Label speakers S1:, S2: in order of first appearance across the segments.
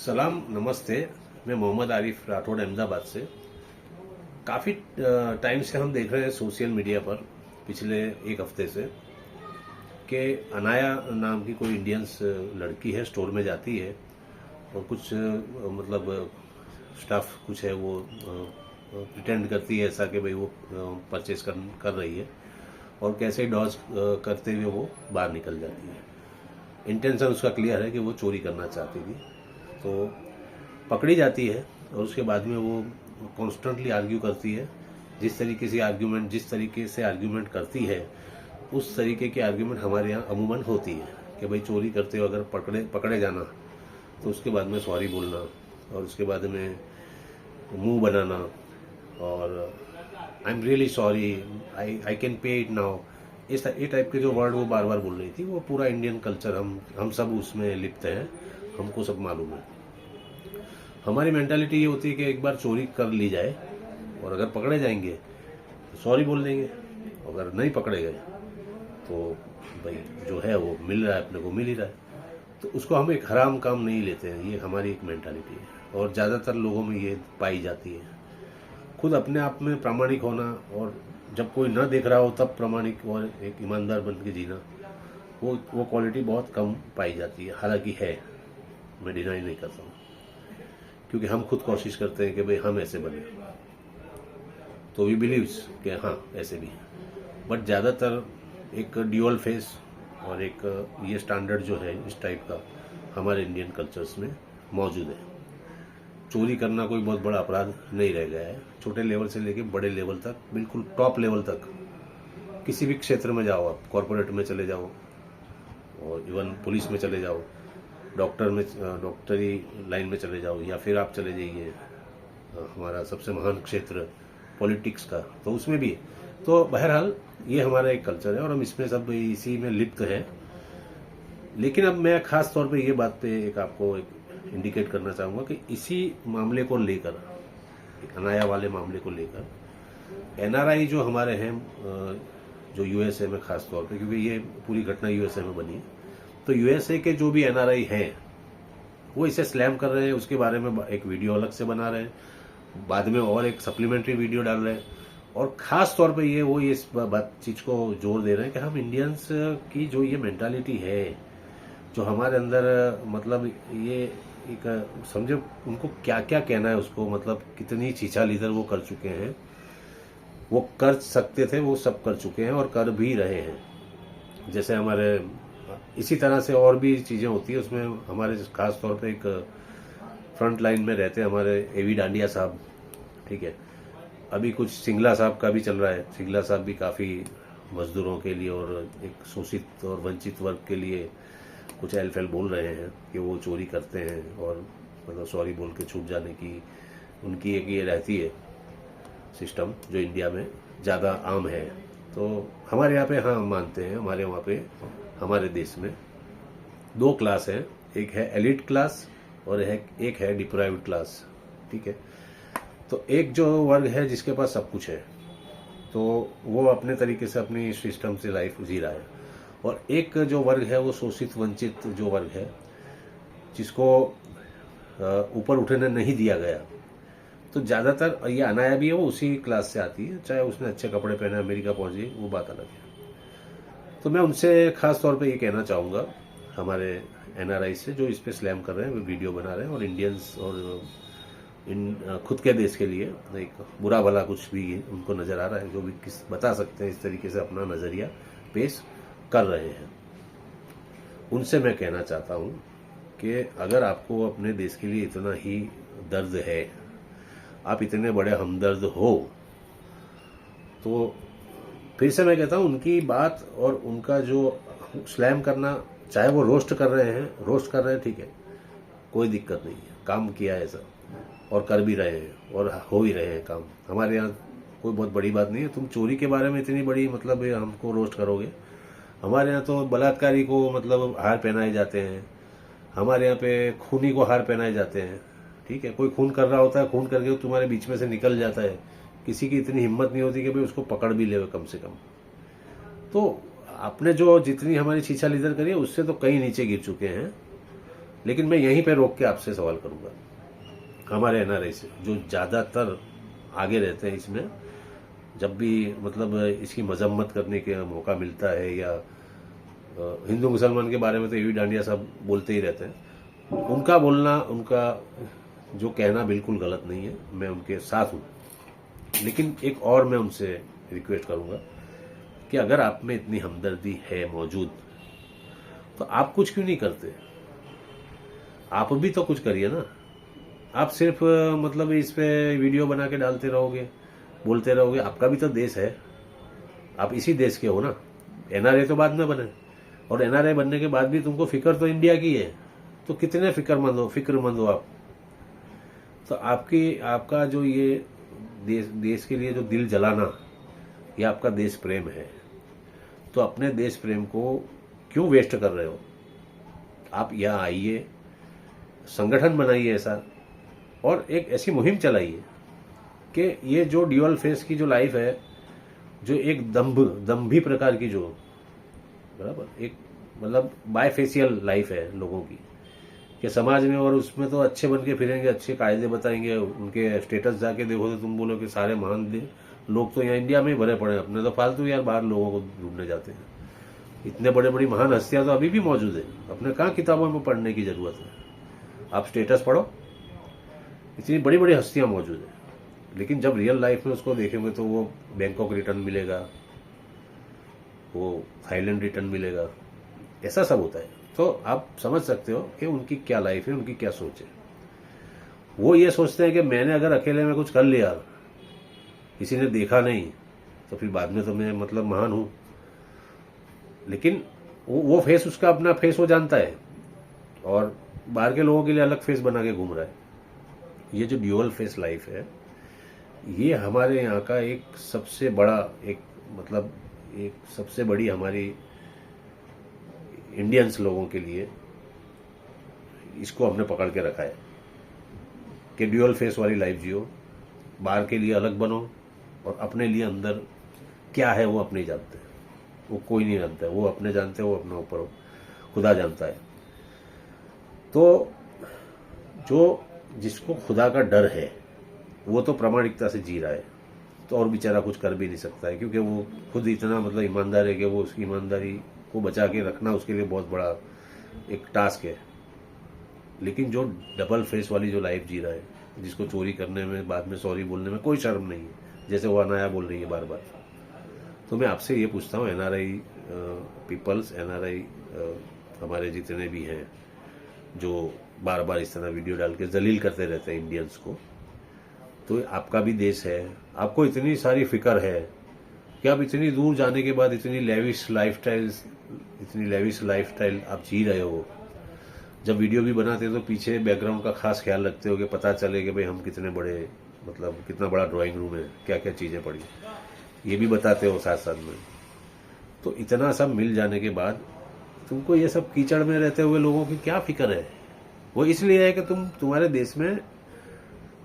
S1: सलाम नमस्ते। मैं मोहम्मद आरिफ राठौड़ अहमदाबाद से। काफ़ी टाइम से हम देख रहे हैं सोशल मीडिया पर पिछले एक हफ्ते से कि अनाया नाम की कोई इंडियंस लड़की है, स्टोर में जाती है और कुछ मतलब स्टाफ कुछ है वो प्रिटेंड करती है ऐसा कि भाई वो परचेस कर रही है और कैसे डॉज करते हुए वो बाहर निकल जाती है। इंटेंशन उसका क्लियर है कि वो चोरी करना चाहती थी, तो पकड़ी जाती है और उसके बाद में वो कॉन्स्टेंटली आर्ग्यू करती है। जिस तरीके से आर्ग्यूमेंट करती है उस तरीके की आर्ग्यूमेंट हमारे यहाँ अमूमन होती है कि भाई चोरी करते हो अगर पकड़े जाना तो उसके बाद में सॉरी बोलना और उसके बाद में मुंह बनाना और I am really sorry, I can pay it now, इस टाइप के जो वर्ड वो बार बार बोल रही थी। वो पूरा इंडियन कल्चर हम सब उसमें लिप्त हैं, हमको सब मालूम है। हमारी मेंटालिटी ये होती है कि एक बार चोरी कर ली जाए और अगर पकड़े जाएंगे तो सॉरी बोल देंगे, अगर नहीं पकड़े गए तो भाई जो है वो मिल रहा है, अपने को मिल ही रहा है, तो उसको हम एक हराम काम नहीं लेते हैं। ये हमारी एक मेंटालिटी है और ज़्यादातर लोगों में ये पाई जाती है। खुद अपने आप में प्रामाणिक होना और जब कोई ना देख रहा हो तब प्रामाणिक और एक ईमानदार बन के जीना, वो क्वालिटी बहुत कम पाई जाती है। हालांकि है, मैं डिनाई नहीं करता हूँ, क्योंकि हम खुद कोशिश करते हैं कि भाई हम ऐसे बने, तो वी बिलीव्स कि हाँ ऐसे भी है। बट ज़्यादातर एक ड्यूअल फेस और एक ये स्टैंडर्ड जो है इस टाइप का हमारे इंडियन कल्चर्स में मौजूद है। चोरी करना कोई बहुत बड़ा अपराध नहीं रह गया है। छोटे लेवल से लेके बड़े लेवल तक, बिल्कुल टॉप लेवल तक, किसी भी क्षेत्र में जाओ, आप कॉरपोरेट में चले जाओ और इवन पुलिस में चले जाओ, डॉक्टरी लाइन में चले जाओ, या फिर आप चले जाइए हमारा सबसे महान क्षेत्र पॉलिटिक्स का, तो उसमें भी। तो बहरहाल ये हमारा एक कल्चर है और हम इसमें सब इसी में लिप्त हैं। लेकिन अब मैं खास तौर पे ये बात पे एक आपको एक इंडिकेट करना चाहूँगा कि इसी मामले को लेकर, अनाया वाले मामले को लेकर एनआरआई जो हमारे हैं, जो यूएसए में खास तौर पे, क्योंकि ये पूरी घटना यूएसए में बनी है, तो यूएसए के जो भी एनआरआई हैं वो इसे स्लैम कर रहे हैं। उसके बारे में एक वीडियो अलग से बना रहे हैं, बाद में और एक सप्लीमेंट्री वीडियो डाल रहे हैं, और खास तौर पे वो इस चीज को जोर दे रहे हैं कि हम इंडियंस की जो ये मेंटालिटी है, जो हमारे अंदर, मतलब ये एक समझे उनको क्या क्या कहना है उसको, मतलब कितनी छीछा लीदर वो कर चुके हैं, वो कर सकते थे वो सब कर चुके हैं और कर भी रहे हैं। जैसे हमारे इसी तरह से और भी चीजें होती है उसमें। हमारे खास तौर पे एक फ्रंट लाइन में रहते हैं हमारे एवी डांडिया साहब, ठीक है। अभी कुछ सिंगला साहब का भी चल रहा है। सिंगला साहब भी काफी मजदूरों के लिए और एक शोषित और वंचित वर्ग के लिए कुछ एल बोल रहे हैं कि वो चोरी करते हैं और मतलब सॉरी बोल के छूट जाने की उनकी एक ये रहती है सिस्टम, जो इंडिया में ज़्यादा आम है। तो हमारे यहाँ पे हाँ मानते हैं, हमारे वहाँ पे हमारे देश में दो क्लास है, एक है एलिट क्लास और एक है डिप्राइव्ड क्लास, ठीक है। तो एक जो वर्ग है जिसके पास सब कुछ है, तो वो अपने तरीके से अपनी सिस्टम से लाइफ जी रहा है, और एक जो वर्ग है वो शोषित वंचित जो वर्ग है, जिसको ऊपर उठने नहीं दिया गया। तो ज़्यादातर ये अनाया भी है, वो उसी क्लास से आती है, चाहे उसने अच्छे कपड़े पहने अमेरिका पहुंची, वो बात अलग है। तो मैं उनसे खास तौर पे ये कहना चाहूँगा, हमारे एनआरआई से जो इस पे स्लैम कर रहे हैं, वो वीडियो बना रहे हैं और इंडियंस और इन खुद के देश के लिए एक बुरा भला कुछ भी उनको नज़र आ रहा है, जो भी बता सकते हैं इस तरीके से अपना नज़रिया पेश कर रहे हैं। उनसे मैं कहना चाहता हूँ कि अगर आपको अपने देश के लिए इतना ही दर्द है, आप इतने बड़े हमदर्द हो, तो फिर से मैं कहता हूँ उनकी बात और उनका जो स्लैम करना, चाहे वो रोस्ट कर रहे हैं, ठीक है, कोई दिक्कत नहीं है, काम किया है सब और कर भी रहे हैं और हो भी रहे हैं काम। हमारे यहाँ कोई बहुत बड़ी बात नहीं है। तुम चोरी के बारे में इतनी बड़ी मतलब हमको रोस्ट करोगे। हमारे यहाँ तो बलात्कारी को मतलब हार पहनाए जाते हैं, हमारे यहाँ पे खूनी को हार पहनाए जाते हैं, ठीक है। कोई खून कर रहा होता है, खून करके तुम्हारे बीच में से निकल जाता है, किसी की इतनी हिम्मत नहीं होती कि भाई उसको पकड़ भी ले कम से कम। तो आपने जो जितनी हमारी छीछा लीदर करी है उससे तो कहीं नीचे गिर चुके हैं। लेकिन मैं यहीं पे रोक के आपसे सवाल करूंगा, हमारे एनआरआई से जो ज़्यादातर आगे रहते हैं इसमें, जब भी मतलब इसकी मजम्मत करने का मौका मिलता है या हिंदू मुसलमान के बारे में तो ये भी डांडिया साहब बोलते ही रहते हैं, उनका बोलना, उनका जो कहना बिल्कुल गलत नहीं है, मैं उनके साथ हूँ। लेकिन एक और मैं उनसे रिक्वेस्ट करूंगा कि अगर आप में इतनी हमदर्दी है मौजूद, तो आप कुछ क्यों नहीं करते? आप भी तो कुछ करिए ना। आप सिर्फ मतलब इस पे वीडियो बना के डालते रहोगे, बोलते रहोगे। आपका भी तो देश है, आप इसी देश के हो ना। एनआरआई तो बाद में बने, और एनआरआई बनने के बाद भी तुमको फिक्र तो इंडिया की है, तो कितने फिक्रमंद हो आप। तो आपका जो ये देश के लिए जो दिल जलाना, ये आपका देश प्रेम है। तो अपने देश प्रेम को क्यों वेस्ट कर रहे हो? आप यहाँ आइए, संगठन बनाइए ऐसा, और एक ऐसी मुहिम चलाइए कि ये जो ड्यूअल फेस की जो लाइफ है, जो एक दम्भी प्रकार की, जो बराबर एक मतलब बायफेसियल लाइफ है लोगों की, कि समाज में, और उसमें तो अच्छे बन के फिरेंगे, अच्छे कायदे बताएंगे, उनके स्टेटस जाके देखो तो तुम बोलो कि सारे महान लोग तो यहाँ इंडिया में ही भरे पड़े हैं। अपने तो फालतू यार बाहर लोगों को ढूंढने जाते हैं। इतने बड़े बड़ी महान हस्तियां तो अभी भी मौजूद है, अपने कहाँ किताबों में पढ़ने की जरूरत है? आप स्टेटस पढ़ो, इतनी बड़ी बड़ी हस्तियां मौजूद है। लेकिन जब रियल लाइफ में उसको देखेंगे तो वो बैंकॉक रिटर्न मिलेगा, वो थाईलैंड रिटर्न मिलेगा, ऐसा सब होता है। तो आप समझ सकते हो कि उनकी क्या लाइफ है, उनकी क्या सोच है। वो ये सोचते हैं कि मैंने अगर अकेले में कुछ कर लिया, किसी ने देखा नहीं, तो फिर बाद में तो मैं मतलब महान हूं। लेकिन वो फेस, उसका अपना फेस वो जानता है, और बाहर के लोगों के लिए अलग फेस बना के घूम रहा है। ये जो ड्यूअल फेस लाइफ है, ये हमारे यहाँ का एक सबसे बड़ा, एक सबसे बड़ी हमारी इंडियंस लोगों के लिए इसको हमने पकड़ के रखा है कि ड्यूअल फेस वाली लाइफ जियो, बाहर के लिए अलग बनो, और अपने लिए अंदर क्या है वो अपने जानते हैं, वो कोई नहीं जानता है। वो अपने जानते हैं, वो अपने ऊपर खुदा जानता है। तो जिसको खुदा का डर है, वो तो प्रामाणिकता से जी रहा है, तो और बेचारा कुछ कर भी नहीं सकता है, क्योंकि वो खुद इतना मतलब ईमानदार है कि वो उसकी ईमानदारी को बचा के रखना उसके लिए बहुत बड़ा एक टास्क है। लेकिन जो डबल फेस वाली जो लाइफ जी रहा है, जिसको चोरी करने में, बाद में सॉरी बोलने में कोई शर्म नहीं है, जैसे वो अनाया बोल रही है बार बार, तो मैं आपसे ये पूछता हूँ, एनआरआई पीपल्स, एनआरआई हमारे जितने भी हैं जो बार बार इस तरह वीडियो डाल के जलील करते रहते हैं इंडियंस को, तो आपका भी देश है, आपको इतनी सारी फिक्र है कि आप इतनी दूर जाने के बाद इतनी लेविश लाइफस्टाइल आप जी रहे हो। जब वीडियो भी बनाते हो तो पीछे बैकग्राउंड का खास ख्याल रखते हो कि पता चले कि भाई हम कितने बड़े, मतलब कितना बड़ा ड्राइंग रूम है, क्या क्या चीज़ें पड़ी, ये भी बताते हो साथ साथ में। तो इतना सब मिल जाने के बाद तुमको ये सब कीचड़ में रहते हुए लोगों की क्या फिक्र है? वो इसलिए है कि तुम्हारे देश में,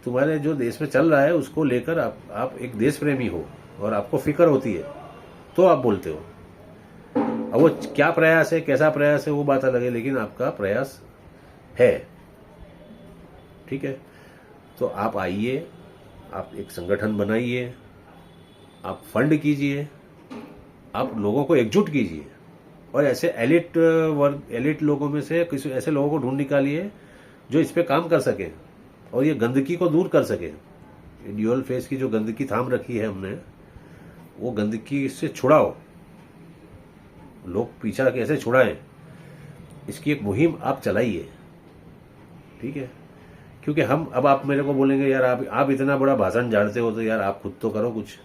S1: तुम्हारे जो देश में चल रहा है उसको लेकर आप एक देश प्रेमी हो, और आपको फिक्र होती है, तो आप बोलते हो। अब वो क्या प्रयास है, कैसा प्रयास है, वो बात अलग है, लेकिन आपका प्रयास है, ठीक है। तो आप आइए, आप एक संगठन बनाइए, आप फंड कीजिए, आप लोगों को एकजुट कीजिए, और ऐसे एलिट लोगों में से किसी ऐसे लोगों को ढूंढ निकालिए जो इस पे काम कर सके और ये गंदगी को दूर कर सके। ड्यूअल फेस की जो गंदगी थाम रखी है हमने, वो गंदगी से छुड़ाओ, लोग पीछा कैसे छुड़ाएं, इसकी एक मुहिम आप चलाइए, ठीक है। क्योंकि अब आप मेरे को बोलेंगे यार आप इतना बड़ा भाषण झाड़ते हो, तो यार आप खुद तो करो कुछ।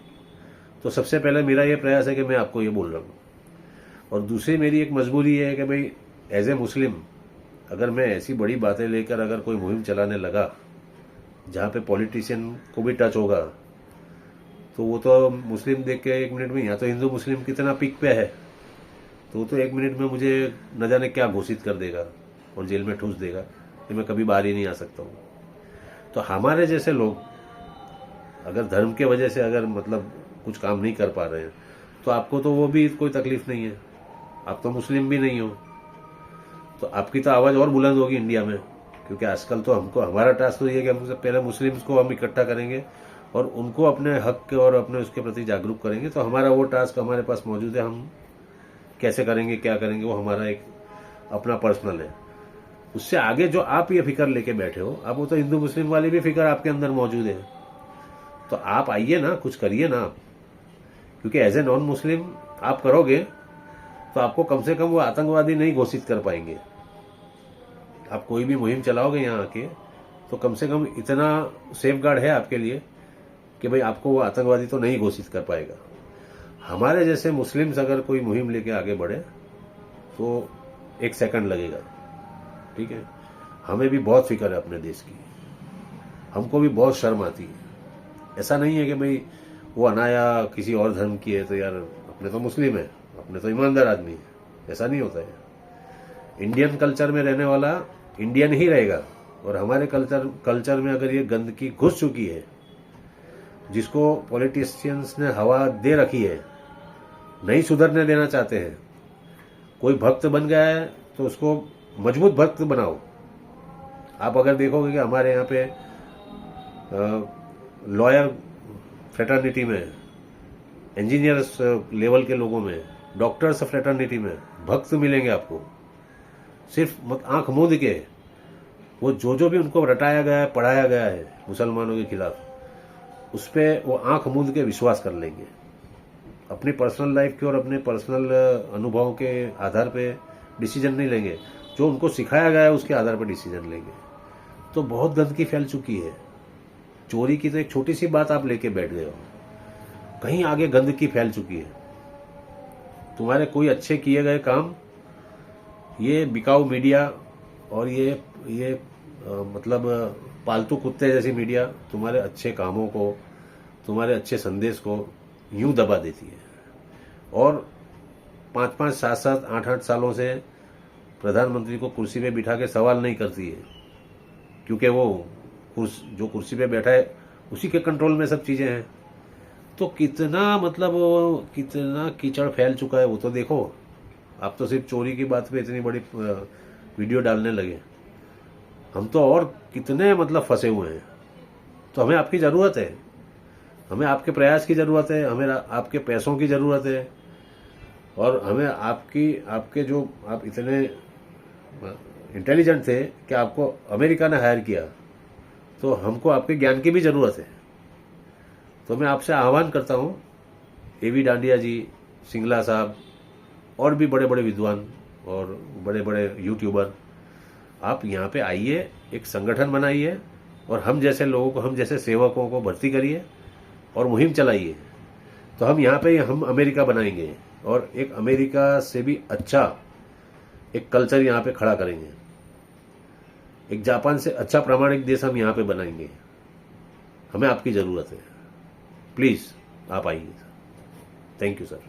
S1: तो सबसे पहले मेरा ये प्रयास है कि मैं आपको ये बोल रहा हूँ, और दूसरी मेरी एक मजबूरी है कि भाई एज ए मुस्लिम, अगर मैं ऐसी बड़ी बातें लेकर अगर कोई मुहिम चलाने लगा जहाँ पे पॉलिटिशियन को भी टच होगा, तो वो तो मुस्लिम देख के 1 मिनट में, यहाँ तो हिंदू मुस्लिम कितना पीक पे है, तो वो तो 1 मिनट में मुझे न जाने क्या घोषित कर देगा और जेल में ठूस देगा कि मैं कभी बाहर ही नहीं आ सकता हूँ। तो हमारे जैसे लोग अगर धर्म के वजह से अगर मतलब कुछ काम नहीं कर पा रहे हैं, तो आपको तो वो भी कोई तकलीफ नहीं है, आप तो मुस्लिम भी नहीं हो। तो आपकी तो आवाज़ और बुलंद होगी इंडिया में, क्योंकि आजकल तो हमको हमारा टास्क तो ये है कि हम पहले मुस्लिम्स को हम इकट्ठा करेंगे और उनको अपने हक के और अपने उसके प्रति जागरूक करेंगे। तो हमारा वो टास्क हमारे पास मौजूद है, हम कैसे करेंगे क्या करेंगे वो हमारा एक अपना पर्सनल है। उससे आगे जो आप ये फिक्र लेके बैठे हो, अब वो तो हिंदू मुस्लिम वाली भी फिक्र आपके अंदर मौजूद है, तो आप आइए ना, कुछ करिए ना, क्योंकि एज ए नॉन मुस्लिम आप करोगे तो आपको कम से कम वो आतंकवादी नहीं घोषित कर पाएंगे। आप कोई भी मुहिम चलाओगे यहाँ आके तो कम से कम इतना सेफ गार्ड है आपके लिए कि भाई आपको वो आतंकवादी तो नहीं घोषित कर पाएगा। हमारे जैसे मुस्लिम्स अगर कोई मुहिम लेके आगे बढ़े तो 1 सेकंड लगेगा, ठीक है। हमें भी बहुत फिक्र है अपने देश की, हमको भी बहुत शर्म आती है। ऐसा नहीं है कि भाई वो अनाया किसी और धर्म की है तो यार अपने तो मुस्लिम है, अपने तो ईमानदार आदमी है, ऐसा नहीं होता है। इंडियन कल्चर में रहने वाला इंडियन ही रहेगा, और हमारे कल्चर में अगर ये गंदगी घुस चुकी है, जिसको पॉलिटिशियंस ने हवा दे रखी है, नहीं सुधरने देना चाहते हैं, कोई भक्त बन गया है तो उसको मजबूत भक्त बनाओ। आप अगर देखोगे कि हमारे यहाँ पे लॉयर फ्रेटर्निटी में, इंजीनियर्स लेवल के लोगों में, डॉक्टर्स फ्रेटर्निटी में भक्त मिलेंगे आपको। सिर्फ आंख मूंद के वो जो भी उनको रटाया गया है, पढ़ाया गया है मुसलमानों के खिलाफ, उस पर वो आंख मूंद के विश्वास कर लेंगे। अपनी पर्सनल लाइफ के और अपने पर्सनल अनुभवों के आधार पे डिसीजन नहीं लेंगे, जो उनको सिखाया गया है उसके आधार पर डिसीजन लेंगे। तो बहुत गंदगी फैल चुकी है। चोरी की तो एक छोटी सी बात आप लेके बैठ गए हो, कहीं आगे गंदगी फैल चुकी है। तुम्हारे कोई अच्छे किए गए काम, ये बिकाऊ मीडिया और ये मतलब पालतू कुत्ते जैसी मीडिया तुम्हारे अच्छे कामों को, तुम्हारे अच्छे संदेश को यूं दबा देती है। और 5-5, 7-7, 8-8 सालों से प्रधानमंत्री को कुर्सी पे बिठा के सवाल नहीं करती है, क्योंकि वो जो कुर्सी पे बैठा है उसी के कंट्रोल में सब चीजें हैं। तो कितना मतलब कितना कीचड़ फैल चुका है वो तो देखो। आप तो सिर्फ चोरी की बात पे इतनी बड़ी वीडियो डालने लगे, हम तो और कितने मतलब फंसे हुए हैं। तो हमें आपकी ज़रूरत है, हमें आपके प्रयास की ज़रूरत है, हमें आपके पैसों की ज़रूरत है, और हमें आपके जो आप इतने इंटेलिजेंट थे कि आपको अमेरिका ने हायर किया, तो हमको आपके ज्ञान की भी ज़रूरत है। तो मैं आपसे आह्वान करता हूँ, एवी डांडिया जी, सिंगला साहब और भी बड़े बड़े विद्वान और बड़े बड़े यूट्यूबर, आप यहाँ पे आइए, एक संगठन बनाइए और हम जैसे लोगों को, हम जैसे सेवकों को भर्ती करिए और मुहिम चलाइए। तो हम यहाँ पे हम अमेरिका बनाएंगे और एक अमेरिका से भी अच्छा एक कल्चर यहाँ पे खड़ा करेंगे। एक जापान से अच्छा प्रामाणिक देश हम यहाँ पे बनाएंगे। हमें आपकी ज़रूरत है, प्लीज़ आप आइए। Thank you sir.